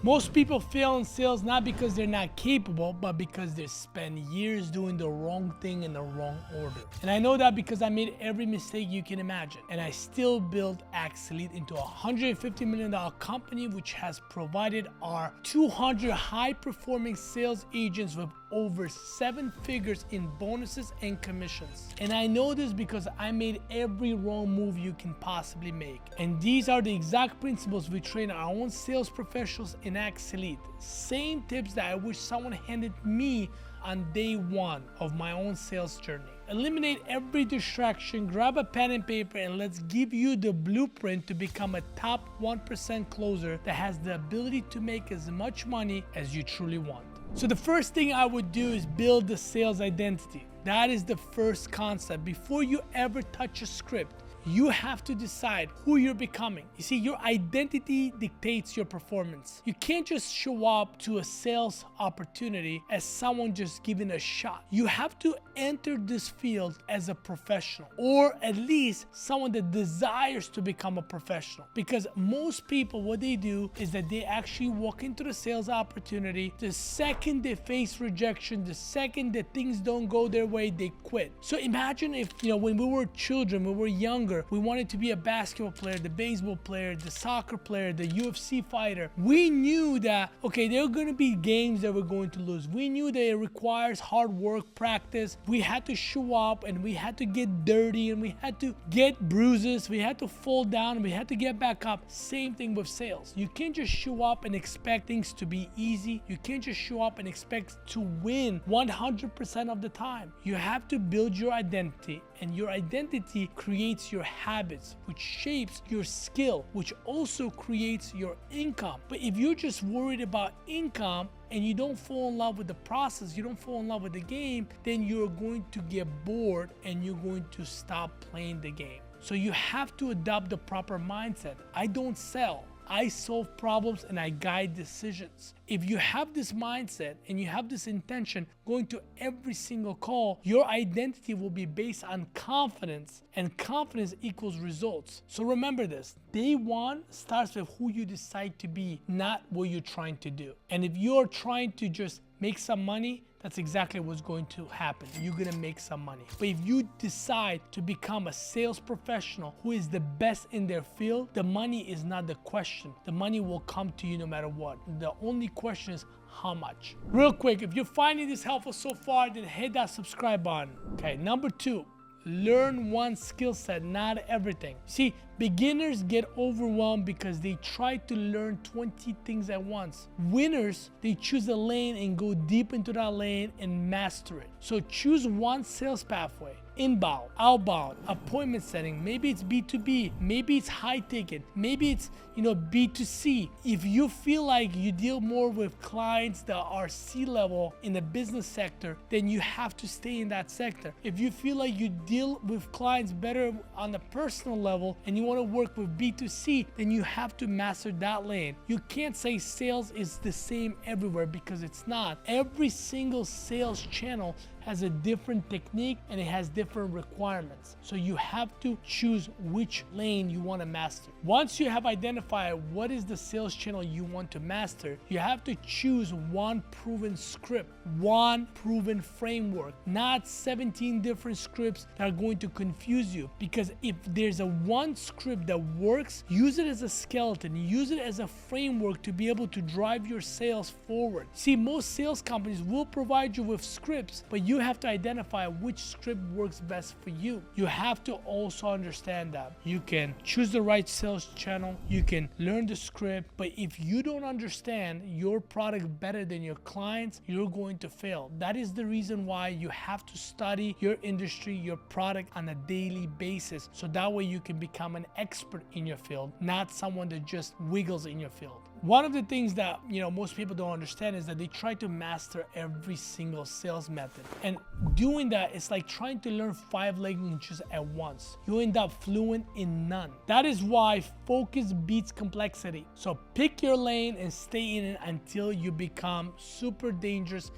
Most people fail in sales not because they're not capable, but because they spend years doing the wrong thing in the wrong order. And I know that because I made every mistake you can imagine. And I still built Axe Elite into a $150 million company, which has provided our 200 high-performing sales agents with over 7 figures in bonuses and commissions. And I know this because I made every wrong move you can possibly make. And these are the exact principles we train our own sales professionals in Axe Elite. Same tips that I wish someone handed me on day one of my own sales journey. Eliminate every distraction, grab a pen and paper, and let's give you the blueprint to become a top 1% closer that has the ability to make as much money as you truly want. So the first thing I would do is build the sales identity. That is the first concept. Before you ever touch a script, you have to decide who you're becoming. You see, your identity dictates your performance. You can't just show up to a sales opportunity as someone just giving a shot. You have to enter this field as a professional, or at least someone that desires to become a professional. Because most people, what they do is that they actually walk into the sales opportunity. The second they face rejection, the second that things don't go their way, they quit. So imagine if, when we were children, when we were younger, we wanted to be a basketball player, the baseball player, the soccer player, the UFC fighter. We knew that, okay, there are going to be games that we're going to lose. We knew that it requires hard work, practice. We had to show up and we had to get dirty and we had to get bruises. We had to fall down. We had to get back up. Same thing with sales. You can't just show up and expect things to be easy. You can't just show up and expect to win 100% of the time. You have to build your identity, and your identity creates your habits, which shapes your skill, which also creates your income. But if you're just worried about income and you don't fall in love with the process, you don't fall in love with the game, then you're going to get bored and you're going to stop playing the game. So you have to adopt the proper mindset. I don't sell. I solve problems and I guide decisions. If you have this mindset and you have this intention going to every single call, your identity will be based on confidence, and confidence equals results. So remember this, day one starts with who you decide to be, not what you're trying to do. And if you're trying to just make some money, that's exactly what's going to happen. You're gonna make some money. But if you decide to become a sales professional who is the best in their field, the money is not the question. The money will come to you no matter what. The only question is how much. Real quick, if you're finding this helpful so far, then hit that subscribe button. Okay, number 2. Learn one skill set, not everything. See, beginners get overwhelmed because they try to learn 20 things at once. Winners, they choose a lane and go deep into that lane and master it. So choose one sales pathway. Inbound, outbound, appointment setting. Maybe it's B2B, maybe it's high ticket, maybe it's B2C. If you feel like you deal more with clients that are C-level in the business sector, then you have to stay in that sector. If you feel like you deal with clients better on the personal level and you want to work with B2C, then you have to master that lane. You can't say sales is the same everywhere, because it's not. Every single sales channel has a different technique and it has different requirements. So you have to choose which lane you want to master. Once you have identified what is the sales channel you want to master, you have to choose one proven script, one proven framework, not 17 different scripts that are going to confuse you. Because if there's a one script that works, use it as a skeleton, use it as a framework to be able to drive your sales forward. See, most sales companies will provide you with scripts, but you have to identify which script works best for you. You have to also understand that you can choose the right sales channel, you can learn the script, but if you don't understand your product better than your clients, you're going to fail. That is the reason why you have to study your industry, your product on a daily basis, so that way you can become an expert in your field, not someone that just wiggles in your field. One of the things that most people don't understand is that they try to master every single sales method. And doing that, it's like trying to learn 5 languages at once. You end up fluent in none. That is why focus beats complexity. So pick your lane and stay in it until you become super dangerous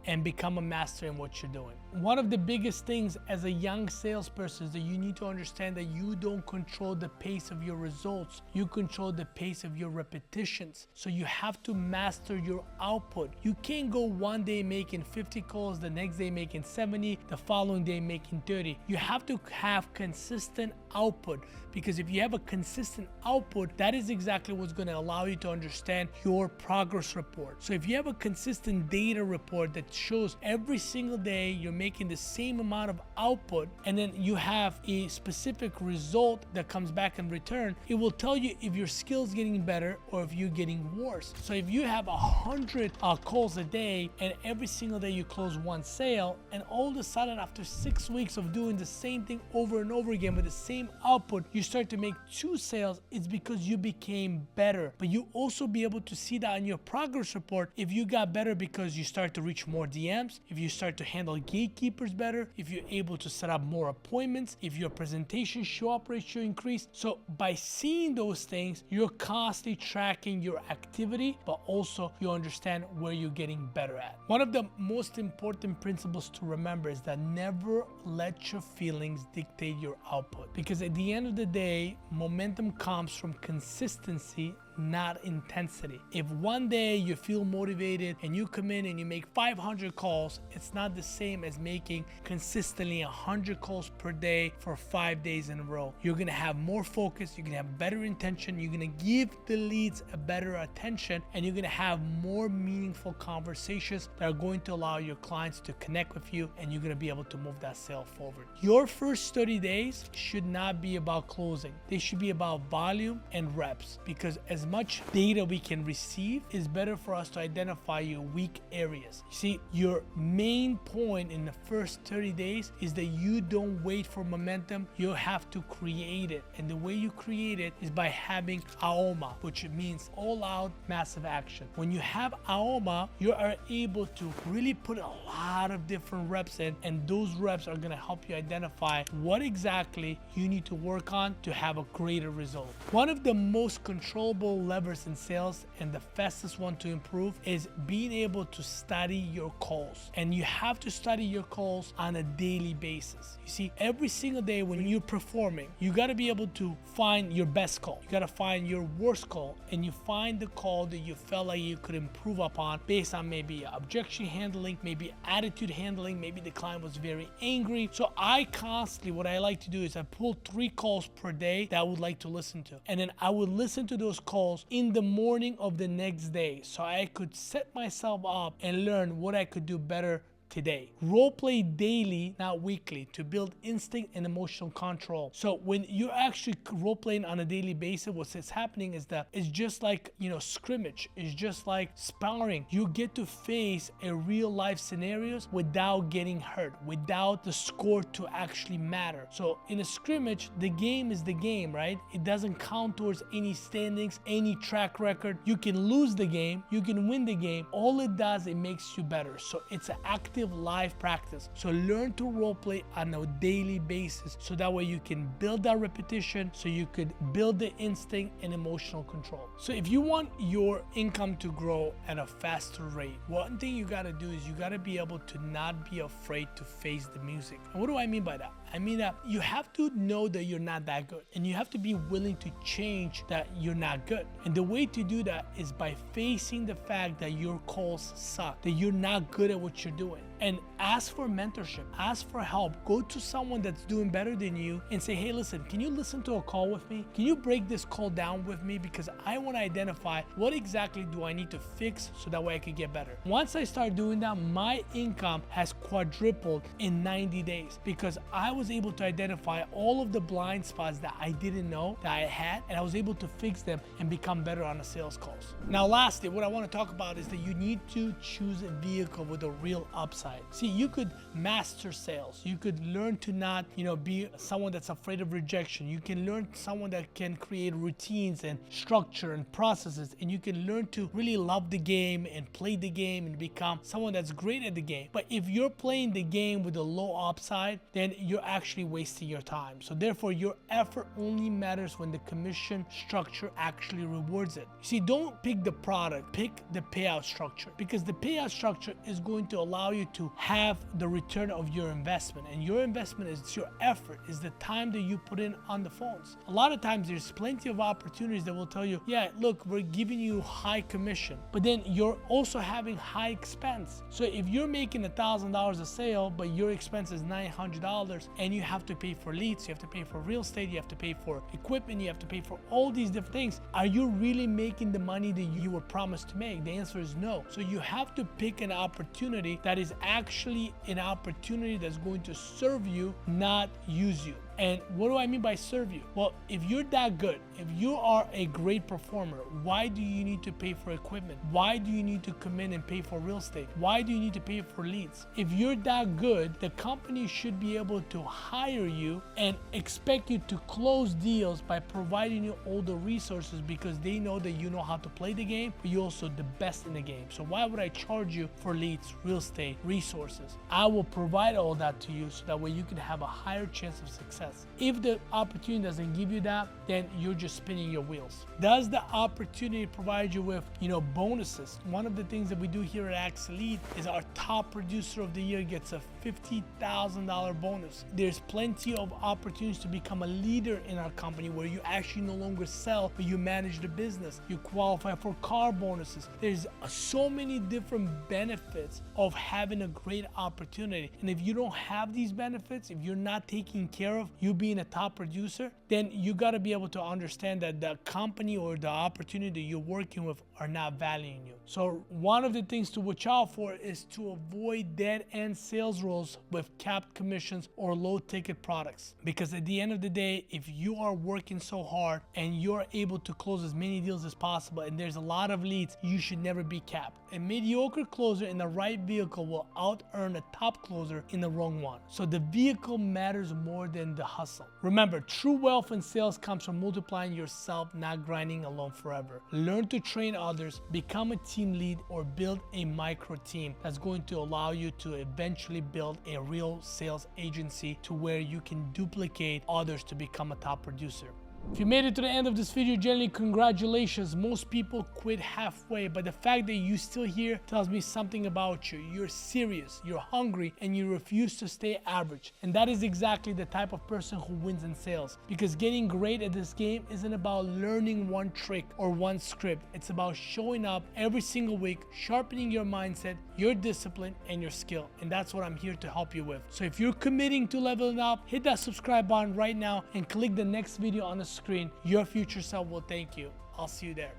and become a master in what you're doing. one of the biggest things as a young salesperson is that you need to understand that you don't control the pace of your results. You control the pace of your repetitions. So you have to master your output. You can't go one day making 50 calls, the next day making 70, the following day making 30. You have to have consistent output, because if you have a consistent output, that is exactly what's going to allow you to understand your progress report. So if you have a consistent data report that shows every single day you're making the same amount of output, and then you have a specific result that comes back in return, it will tell you if your skills getting better or if you're getting worse. So if you have 100 calls a day and every single day you close one sale, and all of a sudden after 6 weeks of doing the same thing over and over again with the same output, you start to make 2 sales, it's because you became better. But you also be able to see that on your progress report if you got better because you start to reach more DMs, if you start to handle gatekeepers better, if you're able to set up more appointments, if your presentation show up ratio increased. So by seeing those things, you're constantly tracking your activity, but also you understand where you're getting better at. One of the most important principles to remember is that never let your feelings dictate your output, because at the end of the day, momentum comes from consistency, not intensity. If one day you feel motivated and you come in and you make 500 calls, it's not the same as making consistently 100 calls per day for 5 days in a row. You're gonna have more focus, you're gonna have better intention, you're gonna give the leads a better attention, and you're gonna have more meaningful conversations that are going to allow your clients to connect with you, and you're gonna be able to move that sale forward. Your first 30 days should not be about closing. They should be about volume and reps, because as much data we can receive is better for us to identify your weak areas. You see, your main point in the first 30 days is that you don't wait for momentum, you have to create it. And the way you create it is by having AOMA, which means all out massive action. When you have AOMA, you are able to really put a lot of different reps in, and those reps are gonna help you identify what exactly you need to work on to have a greater result. One of the most controllable levers in sales, and the fastest one to improve, is being able to study your calls. And you have to study your calls on a daily basis. You see, every single day when you're performing, you got to be able to find your best call, you got to find your worst call, and you find the call that you felt like you could improve upon based on maybe objection handling, maybe attitude handling, maybe the client was very angry. So I constantly, what I like to do is I pull 3 calls per day that I would like to listen to, and then I would listen to those calls in the morning of the next day, so I could set myself up and learn what I could do better today. Role play daily, not weekly, to build instinct and emotional control. So when you're actually role playing on a daily basis, what's happening is that it's just like, scrimmage. It's just like sparring. You get to face a real life scenarios without getting hurt, without the score to actually matter. So in a scrimmage, the game is the game, right? It doesn't count towards any standings, any track record. You can lose the game, you can win the game. All it does, it makes you better. So it's an active live practice. So learn to role play on a daily basis, so that way you can build that repetition, so you could build the instinct and emotional control. So if you want your income to grow at a faster rate, one thing you got to do is you got to be able to not be afraid to face the music. And what do I mean by that? I mean that you have to know that you're not that good, and you have to be willing to change that you're not good. And the way to do that is by facing the fact that your calls suck, that you're not good at what you're doing. And ask for mentorship, ask for help. Go to someone that's doing better than you and say, hey, listen, can you listen to a call with me? Can you break this call down with me? Because I want to identify what exactly do I need to fix so that way I could get better. Once I start doing that, my income has quadrupled in 90 days, because I was able to identify all of the blind spots that I didn't know that I had, and I was able to fix them and become better on the sales calls. Now, lastly, what I want to talk about is that you need to choose a vehicle with a real upside. See, you could master sales. You could learn to not, be someone that's afraid of rejection. You can learn someone that can create routines and structure and processes, and you can learn to really love the game and play the game and become someone that's great at the game. But if you're playing the game with a low upside, then you're actually wasting your time. So therefore, your effort only matters when the commission structure actually rewards it. You see, don't pick the product, pick the payout structure, because the payout structure is going to allow you to have the return of your investment. And your investment is your effort, is the time that you put in on the phones. A lot of times there's plenty of opportunities that will tell you, yeah, look, we're giving you high commission, but then you're also having high expense. So if you're making $1,000 a sale, but your expense is $900, and you have to pay for leads, you have to pay for real estate, you have to pay for equipment, you have to pay for all these different things, are you really making the money that you were promised to make? The answer is no. So you have to pick an opportunity that is actually an opportunity that's going to serve you, not use you. And what do I mean by serve you? Well, if you're that good, if you are a great performer, why do you need to pay for equipment? Why do you need to come in and pay for real estate? Why do you need to pay for leads? If you're that good, the company should be able to hire you and expect you to close deals by providing you all the resources, because they know that you know how to play the game, but you're also the best in the game. So why would I charge you for leads, real estate, resources? I will provide all that to you so that way you can have a higher chance of success. If the opportunity doesn't give you that, then you're just spinning your wheels. Does the opportunity provide you with, bonuses? One of the things that we do here at Axe Elite is our top producer of the year gets a $50,000 bonus. There's plenty of opportunities to become a leader in our company where you actually no longer sell, but you manage the business. You qualify for car bonuses. There's so many different benefits of having a great opportunity. And if you don't have these benefits, if you're not taking care of you being a top producer, then you got to be able to understand that the company or the opportunity you're working with are not valuing you. So one of the things to watch out for is to avoid dead end sales roles with capped commissions or low ticket products. Because at the end of the day, if you are working so hard and you're able to close as many deals as possible and there's a lot of leads, you should never be capped. A mediocre closer in the right vehicle will out earn a top closer in the wrong one. So the vehicle matters more than the hustle. Remember, true wealth in sales comes from multiplying yourself, not grinding alone forever. Learn to train others, become a team lead, or build a micro team that's going to allow you to eventually build a real sales agency to where you can duplicate others to become a top producer. If you made it to the end of this video, generally congratulations. Most people quit halfway, but the fact that you're still here tells me something about you. You're serious, you're hungry, and you refuse to stay average. And that is exactly the type of person who wins in sales. Because getting great at this game isn't about learning one trick or one script. It's about showing up every single week, sharpening your mindset, your discipline, and your skill. And that's what I'm here to help you with. So if you're committing to leveling up, hit that subscribe button right now and click the next video on the screen. Your future self will thank you. I'll see you there.